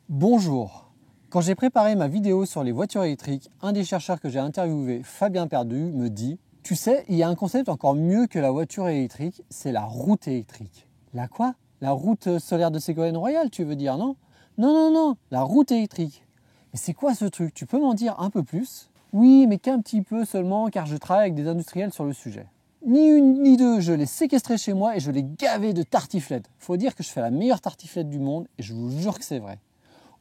Bonjour. Quand j'ai préparé ma vidéo sur les voitures électriques, un des chercheurs que j'ai interviewé, Fabien Perdu, me dit « Tu sais, il y a un concept encore mieux que la voiture électrique, c'est la route électrique. » La quoi? La route solaire de Ségolène Royal, tu veux dire, non? Non, la route électrique. Mais c'est quoi ce truc? Tu peux m'en dire un peu plus? Oui, mais qu'un petit peu seulement, car je travaille avec des industriels sur le sujet. Ni une ni deux, je l'ai séquestré chez moi et je l'ai gavé de tartiflettes. Faut dire que je fais la meilleure tartiflette du monde et je vous jure que c'est vrai.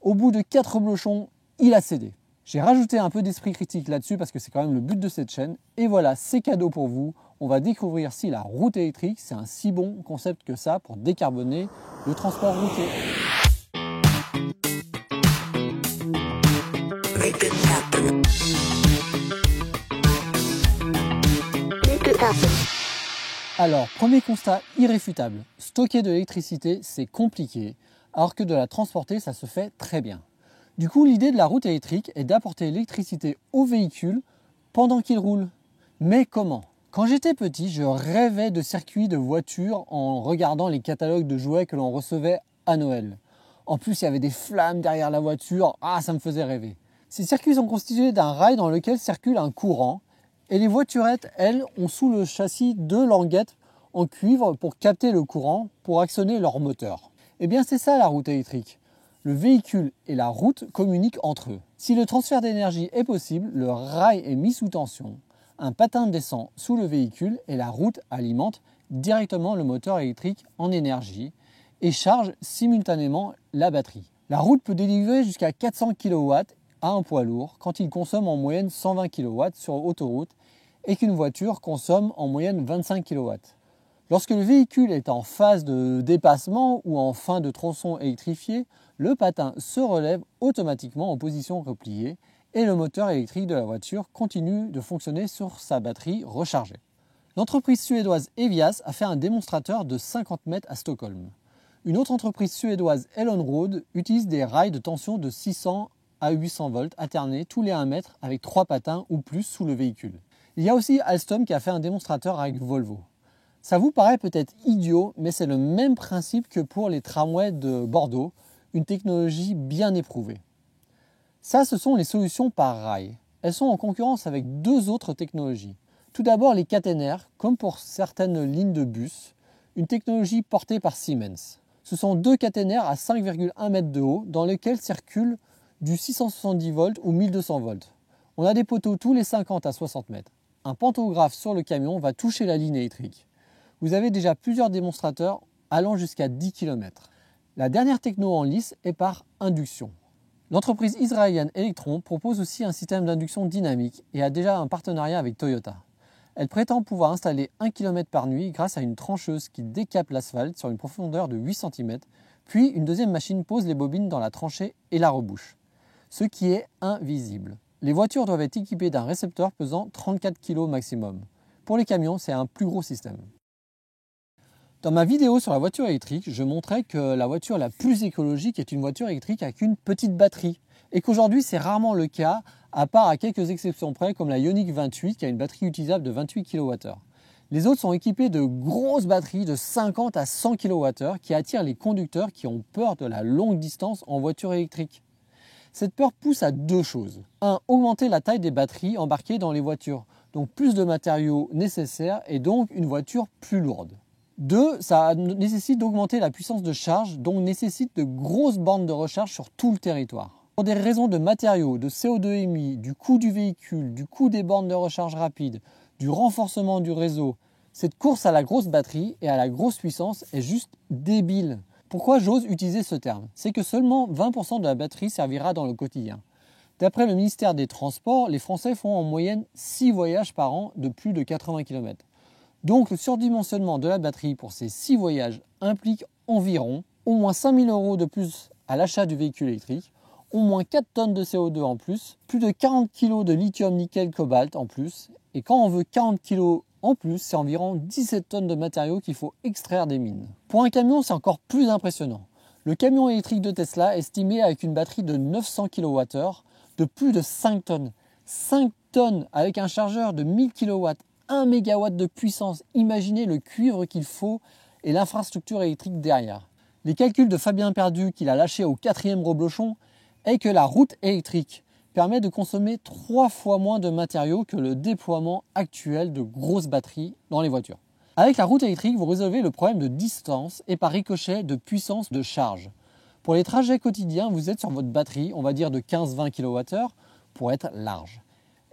Au bout de 4 blochons, il a cédé. J'ai rajouté un peu d'esprit critique là-dessus parce que c'est quand même le but de cette chaîne. Et voilà, c'est cadeau pour vous. On va découvrir si la route électrique, c'est un si bon concept que ça pour décarboner le transport routier. Alors, premier constat irréfutable. Stocker de l'électricité, c'est compliqué, alors que de la transporter, ça se fait très bien. Du coup, l'idée de la route électrique est d'apporter l'électricité au véhicule pendant qu'il roule. Mais comment? Quand j'étais petit, je rêvais de circuits de voitures en regardant les catalogues de jouets que l'on recevait à Noël. En plus, il y avait des flammes derrière la voiture. Ah, ça me faisait rêver. Ces circuits sont constitués d'un rail dans lequel circule un courant. Et les voiturettes, elles, ont sous le châssis deux languettes en cuivre pour capter le courant, pour actionner leur moteur. Eh bien, c'est ça la route électrique. Le véhicule et la route communiquent entre eux. Si le transfert d'énergie est possible, le rail est mis sous tension. Un patin descend sous le véhicule et la route alimente directement le moteur électrique en énergie et charge simultanément la batterie. La route peut délivrer jusqu'à 400 kW à un poids lourd quand il consomme en moyenne 120 kW sur autoroute et qu'une voiture consomme en moyenne 25 kW. Lorsque le véhicule est en phase de dépassement ou en fin de tronçon électrifié, le patin se relève automatiquement en position repliée et le moteur électrique de la voiture continue de fonctionner sur sa batterie rechargée. L'entreprise suédoise Evias a fait un démonstrateur de 50 mètres à Stockholm. Une autre entreprise suédoise, Elonroad, utilise des rails de tension de 600 à 800 volts alternés tous les 1 mètre avec 3 patins ou plus sous le véhicule. Il y a aussi Alstom qui a fait un démonstrateur avec Volvo. Ça vous paraît peut-être idiot, mais c'est le même principe que pour les tramways de Bordeaux, une technologie bien éprouvée. Ça, ce sont les solutions par rail. Elles sont en concurrence avec deux autres technologies. Tout d'abord, les caténaires, comme pour certaines lignes de bus, une technologie portée par Siemens. Ce sont deux caténaires à 5,1 mètres de haut dans lesquels circulent du 670 volts ou 1200 volts. On a des poteaux tous les 50 à 60 mètres. Un pantographe sur le camion va toucher la ligne électrique. Vous avez déjà plusieurs démonstrateurs allant jusqu'à 10 km. La dernière techno en lice est par induction. L'entreprise israélienne Electron propose aussi un système d'induction dynamique et a déjà un partenariat avec Toyota. Elle prétend pouvoir installer 1 km par nuit grâce à une trancheuse qui décape l'asphalte sur une profondeur de 8 cm, puis une deuxième machine pose les bobines dans la tranchée et la rebouche, ce qui est invisible. Les voitures doivent être équipées d'un récepteur pesant 34 kg maximum. Pour les camions, c'est un plus gros système. Dans ma vidéo sur la voiture électrique, je montrais que la voiture la plus écologique est une voiture électrique avec une petite batterie. Et qu'aujourd'hui, c'est rarement le cas, à part à quelques exceptions près, comme la Ioniq 28 qui a une batterie utilisable de 28 kWh. Les autres sont équipés de grosses batteries de 50 à 100 kWh qui attirent les conducteurs qui ont peur de la longue distance en voiture électrique. Cette peur pousse à deux choses. 1. Augmenter la taille des batteries embarquées dans les voitures, donc plus de matériaux nécessaires et donc une voiture plus lourde. 2. Ça nécessite d'augmenter la puissance de charge, donc nécessite de grosses bornes de recharge sur tout le territoire. Pour des raisons de matériaux, de CO2 émis, du coût du véhicule, du coût des bornes de recharge rapide, du renforcement du réseau, cette course à la grosse batterie et à la grosse puissance est juste débile. Pourquoi j'ose utiliser ce terme? C'est que seulement 20% de la batterie servira dans le quotidien. D'après le ministère des Transports, les Français font en moyenne 6 voyages par an de plus de 80 km. Donc le surdimensionnement de la batterie pour ces 6 voyages implique environ au moins 5 000 € de plus à l'achat du véhicule électrique, au moins 4 tonnes de CO2 en plus de 40 kg de lithium, nickel, cobalt en plus, et quand on veut 40 kg en plus, c'est environ 17 tonnes de matériaux qu'il faut extraire des mines. Pour un camion, c'est encore plus impressionnant. Le camion électrique de Tesla est estimé avec une batterie de 900 kWh de plus de 5 tonnes. 5 tonnes avec un chargeur de 1000 kW, 1 MW de puissance. Imaginez le cuivre qu'il faut et l'infrastructure électrique derrière. Les calculs de Fabien Perdu qu'il a lâché au 4e reblochon est que la route électrique permet de consommer 3 fois moins de matériaux que le déploiement actuel de grosses batteries dans les voitures. Avec la route électrique, vous résolvez le problème de distance et par ricochet de puissance de charge. Pour les trajets quotidiens, vous êtes sur votre batterie, on va dire de 15-20 kWh pour être large.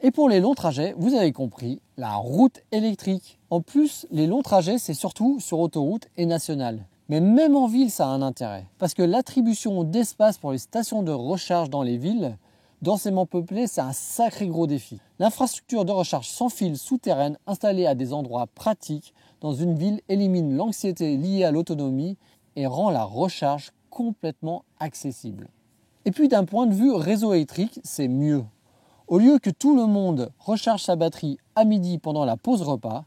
Et pour les longs trajets, vous avez compris, la route électrique. En plus, les longs trajets, c'est surtout sur autoroute et nationale. Mais même en ville, ça a un intérêt. Parce que l'attribution d'espace pour les stations de recharge dans les villes, densément peuplées, c'est un sacré gros défi. L'infrastructure de recharge sans fil souterraine installée à des endroits pratiques dans une ville élimine l'anxiété liée à l'autonomie et rend la recharge complètement accessible. Et puis d'un point de vue réseau électrique, c'est mieux. Au lieu que tout le monde recharge sa batterie à midi pendant la pause repas,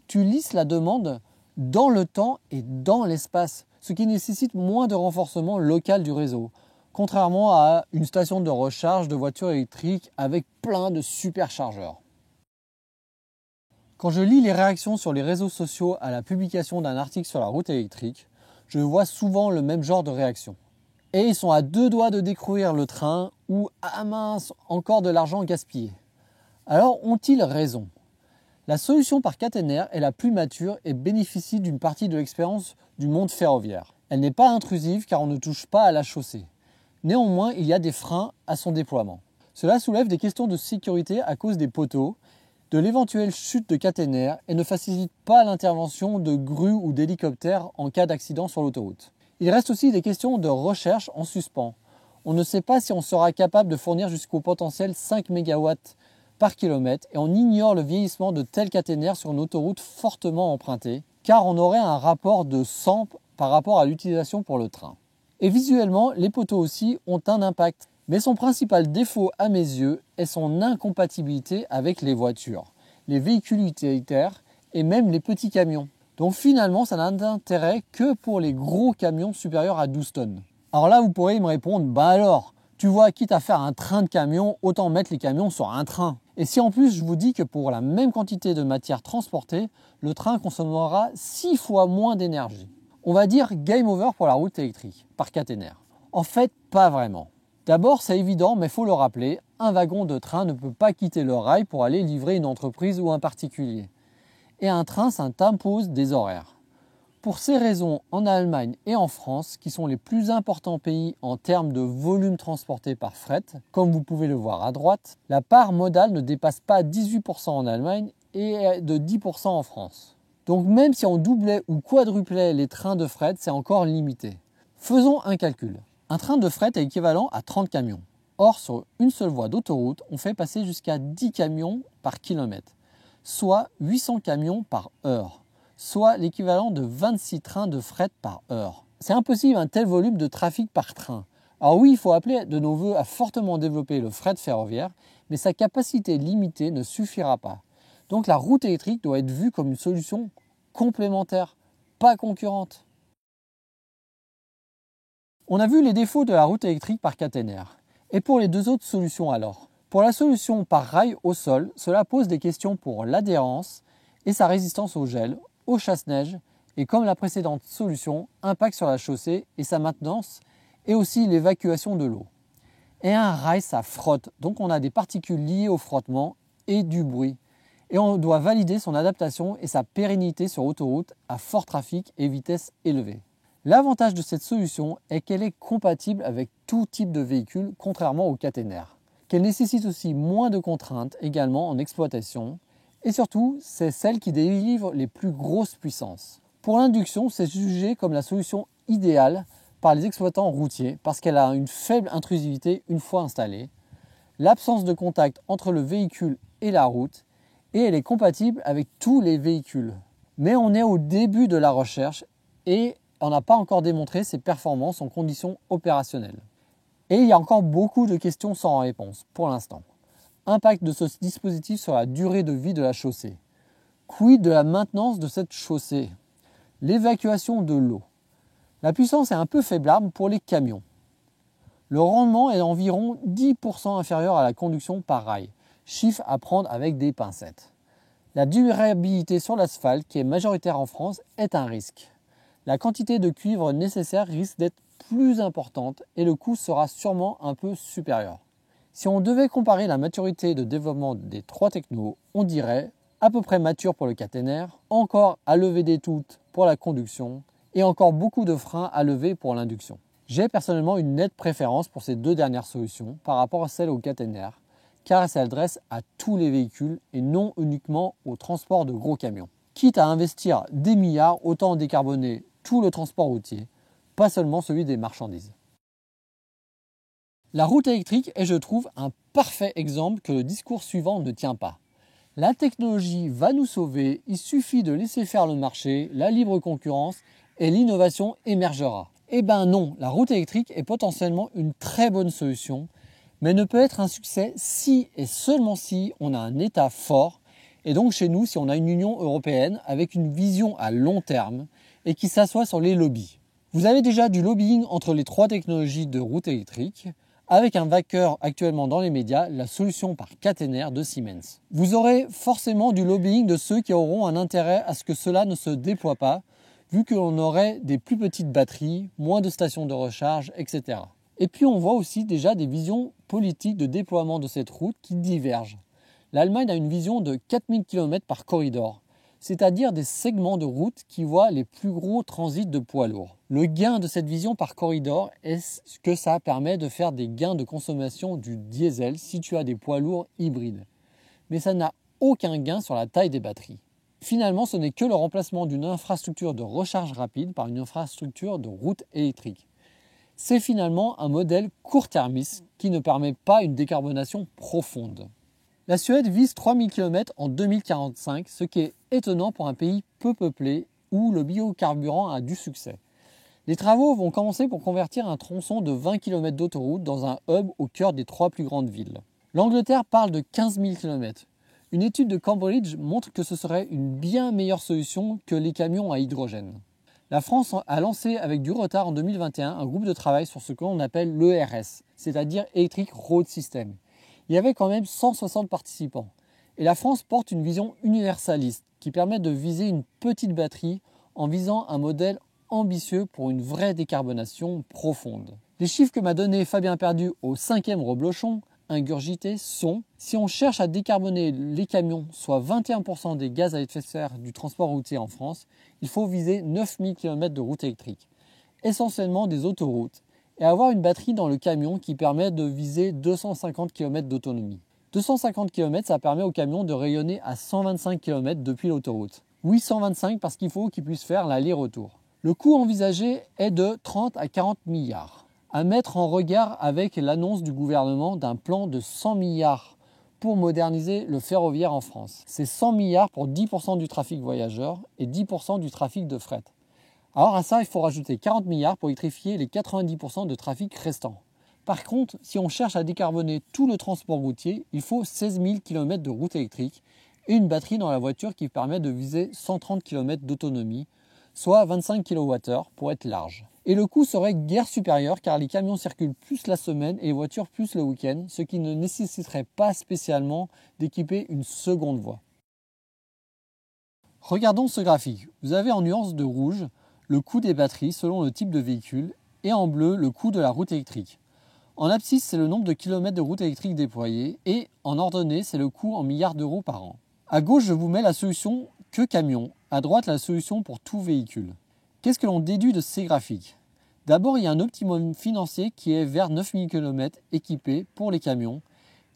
tu lisses la demande dans le temps et dans l'espace, ce qui nécessite moins de renforcement local du réseau, contrairement à une station de recharge de voitures électriques avec plein de superchargeurs. Quand je lis les réactions sur les réseaux sociaux à la publication d'un article sur la route électrique, je vois souvent le même genre de réaction. Et ils sont à 2 doigts de découvrir le train ou « ah mince, encore de l'argent gaspillé ». Alors ont-ils raison? La solution par caténaire est la plus mature et bénéficie d'une partie de l'expérience du monde ferroviaire. Elle n'est pas intrusive car on ne touche pas à la chaussée. Néanmoins, il y a des freins à son déploiement. Cela soulève des questions de sécurité à cause des poteaux, de l'éventuelle chute de caténaire et ne facilite pas l'intervention de grues ou d'hélicoptères en cas d'accident sur l'autoroute. Il reste aussi des questions de recherche en suspens. On ne sait pas si on sera capable de fournir jusqu'au potentiel 5 MW par kilomètre et on ignore le vieillissement de tels caténaires sur une autoroute fortement empruntée, car on aurait un rapport de 100 par rapport à l'utilisation pour le train. Et visuellement, les poteaux aussi ont un impact. Mais son principal défaut à mes yeux est son incompatibilité avec les voitures, les véhicules utilitaires et même les petits camions. Donc finalement, ça n'a d'intérêt que pour les gros camions supérieurs à 12 tonnes. Alors là, vous pourrez me répondre, bah alors, tu vois, quitte à faire un train de camions, autant mettre les camions sur un train. Et si en plus je vous dis que pour la même quantité de matière transportée, le train consommera 6 fois moins d'énergie. On va dire game over pour la route électrique, par caténaire. En fait, pas vraiment. D'abord, c'est évident, mais il faut le rappeler, un wagon de train ne peut pas quitter le rail pour aller livrer une entreprise ou un particulier. Et un train, ça t'impose des horaires. Pour ces raisons, en Allemagne et en France, qui sont les plus importants pays en termes de volume transporté par fret, comme vous pouvez le voir à droite, la part modale ne dépasse pas 18% en Allemagne et de 10% en France. Donc même si on doublait ou quadruplait les trains de fret, c'est encore limité. Faisons un calcul. Un train de fret est équivalent à 30 camions. Or, sur une seule voie d'autoroute, on fait passer jusqu'à 10 camions par kilomètre, soit 800 camions par heure, soit l'équivalent de 26 trains de fret par heure. C'est impossible un tel volume de trafic par train. Alors oui, il faut appeler de nos voeux à fortement développer le fret ferroviaire, mais sa capacité limitée ne suffira pas. Donc la route électrique doit être vue comme une solution complémentaire, pas concurrente. On a vu les défauts de la route électrique par caténaire. Et pour les 2 autres solutions alors? Pour la solution par rail au sol, cela pose des questions pour l'adhérence et sa résistance au gel, au chasse-neige et comme la précédente solution, impact sur la chaussée et sa maintenance et aussi l'évacuation de l'eau. Et un rail, ça frotte, donc on a des particules liées au frottement et du bruit. Et on doit valider son adaptation et sa pérennité sur autoroute à fort trafic et vitesse élevée. L'avantage de cette solution est qu'elle est compatible avec tout type de véhicule, contrairement au caténaire. Qu'elle nécessite aussi moins de contraintes également en exploitation. Et surtout, c'est celle qui délivre les plus grosses puissances. Pour l'induction, c'est jugé comme la solution idéale par les exploitants routiers parce qu'elle a une faible intrusivité une fois installée, l'absence de contact entre le véhicule et la route, et elle est compatible avec tous les véhicules. Mais on est au début de la recherche et on n'a pas encore démontré ses performances en conditions opérationnelles. Et il y a encore beaucoup de questions sans réponse pour l'instant. Impact de ce dispositif sur la durée de vie de la chaussée. Quid de la maintenance de cette chaussée? L'évacuation de l'eau. La puissance est un peu faiblarde pour les camions. Le rendement est environ 10% inférieur à la conduction par rail, chiffre à prendre avec des pincettes. La durabilité sur l'asphalte, qui est majoritaire en France, est un risque. la quantité de cuivre nécessaire risque d'être plus importante et le coût sera sûrement un peu supérieur. Si on devait comparer la maturité de développement des trois technos, on dirait à peu près mature pour le caténaire, encore à lever des toutes pour la conduction et encore beaucoup de freins à lever pour l'induction. J'ai personnellement une nette préférence pour ces deux dernières solutions par rapport à celle au caténaire, car elles s'adressent à tous les véhicules et non uniquement au transport de gros camions. Quitte à investir des milliards, autant décarboner tout le transport routier, pas seulement celui des marchandises. La route électrique est, je trouve, un parfait exemple que le discours suivant ne tient pas. La technologie va nous sauver, il suffit de laisser faire le marché, la libre concurrence et l'innovation émergera. Eh ben non, la route électrique est potentiellement une très bonne solution, mais ne peut être un succès si et seulement si on a un État fort, et donc chez nous si on a une Union européenne avec une vision à long terme et qui s'assoit sur les lobbies. Vous avez déjà du lobbying entre les trois technologies de route électrique, avec un vainqueur actuellement dans les médias, la solution par caténaire de Siemens. Vous aurez forcément du lobbying de ceux qui auront un intérêt à ce que cela ne se déploie pas, vu que l'on aurait des plus petites batteries, moins de stations de recharge, etc. Et puis on voit aussi déjà des visions politiques de déploiement de cette route qui divergent. L'Allemagne a une vision de 4000 km par corridor, c'est-à-dire des segments de route qui voient les plus gros transits de poids lourds. Le gain de cette vision par corridor est que ça permet de faire des gains de consommation du diesel si tu as des poids lourds hybrides. Mais ça n'a aucun gain sur la taille des batteries. Finalement, ce n'est que le remplacement d'une infrastructure de recharge rapide par une infrastructure de route électrique. C'est finalement un modèle court-termiste qui ne permet pas une décarbonation profonde. La Suède vise 3000 km en 2045, ce qui est étonnant pour un pays peu peuplé où le biocarburant a du succès. Les travaux vont commencer pour convertir un tronçon de 20 km d'autoroute dans un hub au cœur des trois plus grandes villes. L'Angleterre parle de 15 000 km. Une étude de Cambridge montre que ce serait une bien meilleure solution que les camions à hydrogène. La France a lancé avec du retard en 2021 un groupe de travail sur ce que l'on appelle l'ERS, c'est-à-dire Electric Road System. Il y avait quand même 160 participants. Et la France porte une vision universaliste qui permet de viser une petite batterie en visant un modèle ambitieux pour une vraie décarbonation profonde. Les chiffres que m'a donné Fabien Perdu au 5e reblochon, ingurgité, sont, si on cherche à décarboner les camions, soit 21% des gaz à effet de serre du transport routier en France, il faut viser 9000 km de route électrique, essentiellement des autoroutes, et avoir une batterie dans le camion qui permet de viser 250 km d'autonomie. 250 km, ça permet au camion de rayonner à 125 km depuis l'autoroute. Oui, 125 parce qu'il faut qu'il puisse faire l'aller-retour. Le coût envisagé est de 30 à 40 milliards. À mettre en regard avec l'annonce du gouvernement d'un plan de 100 milliards pour moderniser le ferroviaire en France. C'est 100 milliards pour 10% du trafic voyageur et 10% du trafic de fret. Alors à ça, il faut rajouter 40 milliards pour électrifier les 90% de trafic restant. Par contre, si on cherche à décarboner tout le transport routier, il faut 16 000 km de route électrique et une batterie dans la voiture qui permet de viser 130 km d'autonomie, soit 25 kWh pour être large. Et le coût serait guère supérieur car les camions circulent plus la semaine et les voitures plus le week-end, ce qui ne nécessiterait pas spécialement d'équiper une seconde voie. Regardons ce graphique. Vous avez en nuance de rouge le coût des batteries selon le type de véhicule et en bleu le coût de la route électrique. En abscisse, c'est le nombre de kilomètres de route électrique déployés et en ordonnée, c'est le coût en milliards d'euros par an. À gauche, je vous mets la solution que camion, à droite la solution pour tout véhicule. Qu'est-ce que l'on déduit de ces graphiques ? D'abord, il y a un optimum financier qui est vers 9000 km équipés pour les camions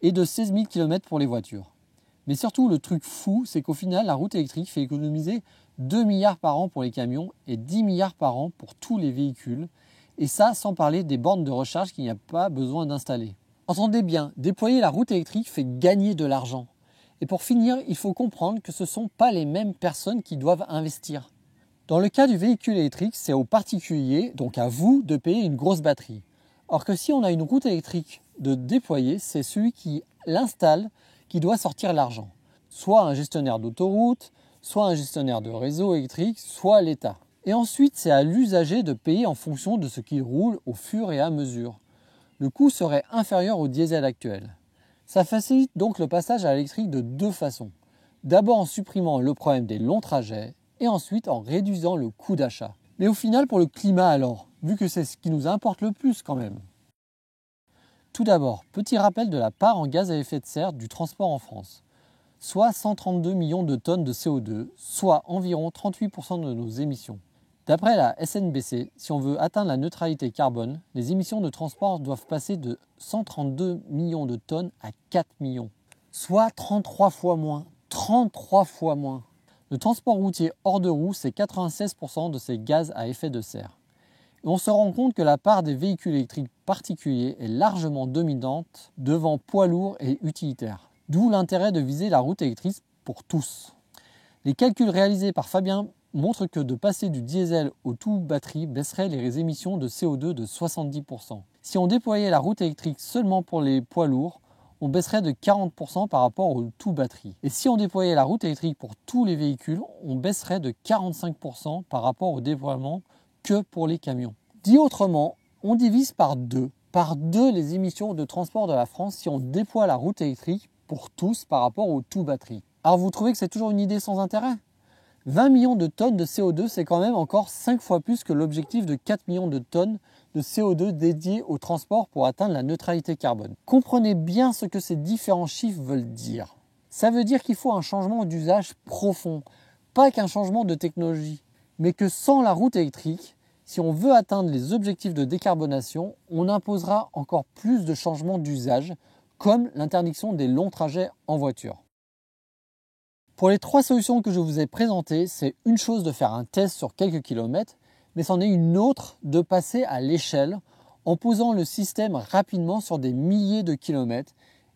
et de 16 000 km pour les voitures. Mais surtout, le truc fou, c'est qu'au final, la route électrique fait économiser 2 milliards par an pour les camions et 10 milliards par an pour tous les véhicules. Et ça, sans parler des bornes de recharge qu'il n'y a pas besoin d'installer. Entendez bien, déployer la route électrique fait gagner de l'argent. Et pour finir, il faut comprendre que ce ne sont pas les mêmes personnes qui doivent investir. Dans le cas du véhicule électrique, c'est aux particuliers, donc à vous, de payer une grosse batterie. Or que si on a une route électrique de déployer, c'est celui qui l'installe qui doit sortir l'argent. Soit un gestionnaire d'autoroute, soit un gestionnaire de réseau électrique, soit l'État. Et ensuite, c'est à l'usager de payer en fonction de ce qu'il roule au fur et à mesure. Le coût serait inférieur au diesel actuel. Ça facilite donc le passage à l'électrique de deux façons. D'abord en supprimant le problème des longs trajets et ensuite en réduisant le coût d'achat. Mais au final, pour le climat alors, vu que c'est ce qui nous importe le plus quand même. Tout d'abord, petit rappel de la part en gaz à effet de serre du transport en France. Soit 132 millions de tonnes de CO2, soit environ 38% de nos émissions. D'après la SNBC, si on veut atteindre la neutralité carbone, les émissions de transport doivent passer de 132 millions de tonnes à 4 millions. Soit 33 fois moins. 33 fois moins. Le transport routier hors de roue, c'est 96% de ces gaz à effet de serre. Et on se rend compte que la part des véhicules électriques particuliers est largement dominante devant poids lourds et utilitaires. D'où l'intérêt de viser la route électrique pour tous. Les calculs réalisés par Fabien montrent que de passer du diesel au tout batterie baisserait les émissions de CO2 de 70%. Si on déployait la route électrique seulement pour les poids lourds, on baisserait de 40% par rapport au tout batterie. Et si on déployait la route électrique pour tous les véhicules, on baisserait de 45% par rapport au déploiement que pour les camions. Dit autrement, on divise par deux les émissions de transport de la France si on déploie la route électrique pour tous par rapport au tout batterie. Alors vous trouvez que c'est toujours une idée sans intérêt ? 20 millions de tonnes de CO2, c'est quand même encore 5 fois plus que l'objectif de 4 millions de tonnes de CO2 dédiés au transport pour atteindre la neutralité carbone. Comprenez bien ce que ces différents chiffres veulent dire. Ça veut dire qu'il faut un changement d'usage profond, pas qu'un changement de technologie, mais que sans la route électrique, si on veut atteindre les objectifs de décarbonation, on imposera encore plus de changements d'usage, comme l'interdiction des longs trajets en voiture. Pour les 3 solutions que je vous ai présentées, c'est une chose de faire un test sur quelques kilomètres, mais c'en est une autre de passer à l'échelle en posant le système rapidement sur des milliers de kilomètres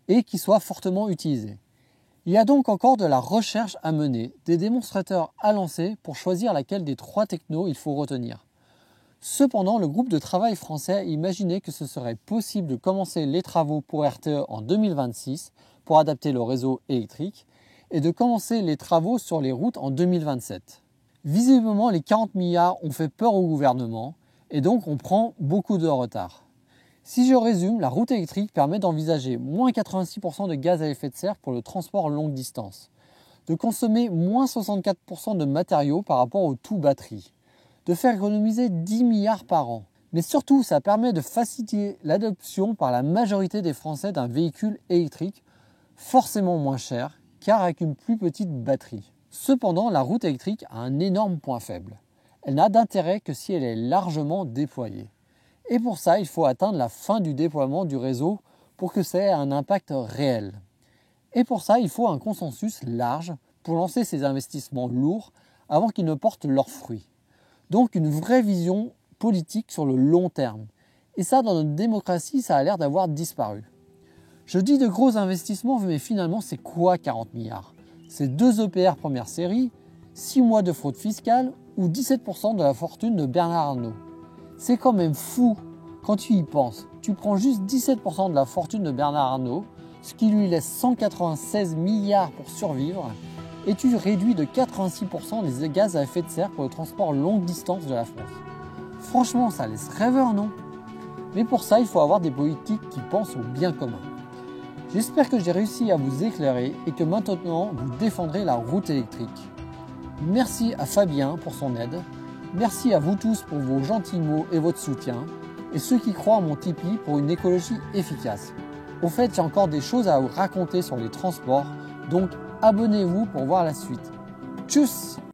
et qui soit fortement utilisé. Il y a donc encore de la recherche à mener, des démonstrateurs à lancer pour choisir laquelle des 3 technos il faut retenir. Cependant, le groupe de travail français a imaginé que ce serait possible de commencer les travaux pour RTE en 2026 pour adapter le réseau électrique et de commencer les travaux sur les routes en 2027. Visiblement, les 40 milliards ont fait peur au gouvernement et donc on prend beaucoup de retard. Si je résume, la route électrique permet d'envisager moins 86% de gaz à effet de serre pour le transport longue distance, de consommer moins 64% de matériaux par rapport au tout batterie, de faire économiser 10 milliards par an. Mais surtout, ça permet de faciliter l'adoption par la majorité des Français d'un véhicule électrique forcément moins cher, car avec une plus petite batterie. Cependant, la route électrique a un énorme point faible. Elle n'a d'intérêt que si elle est largement déployée. Et pour ça, il faut atteindre la fin du déploiement du réseau pour que ça ait un impact réel. Et pour ça, il faut un consensus large pour lancer ces investissements lourds avant qu'ils ne portent leurs fruits. Donc une vraie vision politique sur le long terme. Et ça, dans notre démocratie, ça a l'air d'avoir disparu. Je dis de gros investissements, mais finalement, c'est quoi 40 milliards ? C'est 2 EPR première série, 6 mois de fraude fiscale ou 17% de la fortune de Bernard Arnault. C'est quand même fou quand tu y penses. Tu prends juste 17% de la fortune de Bernard Arnault, ce qui lui laisse 196 milliards pour survivre, et tu réduis de 86% les gaz à effet de serre pour le transport longue distance de la France. Franchement, ça laisse rêveur, non ? Mais pour ça, il faut avoir des politiques qui pensent au bien commun. J'espère que j'ai réussi à vous éclairer et que maintenant vous défendrez la route électrique. Merci à Fabien pour son aide. Merci à vous tous pour vos gentils mots et votre soutien. Et ceux qui croient à mon Tipeee pour une écologie efficace. Au fait, il y a encore des choses à vous raconter sur les transports, donc abonnez-vous pour voir la suite. Tchuss!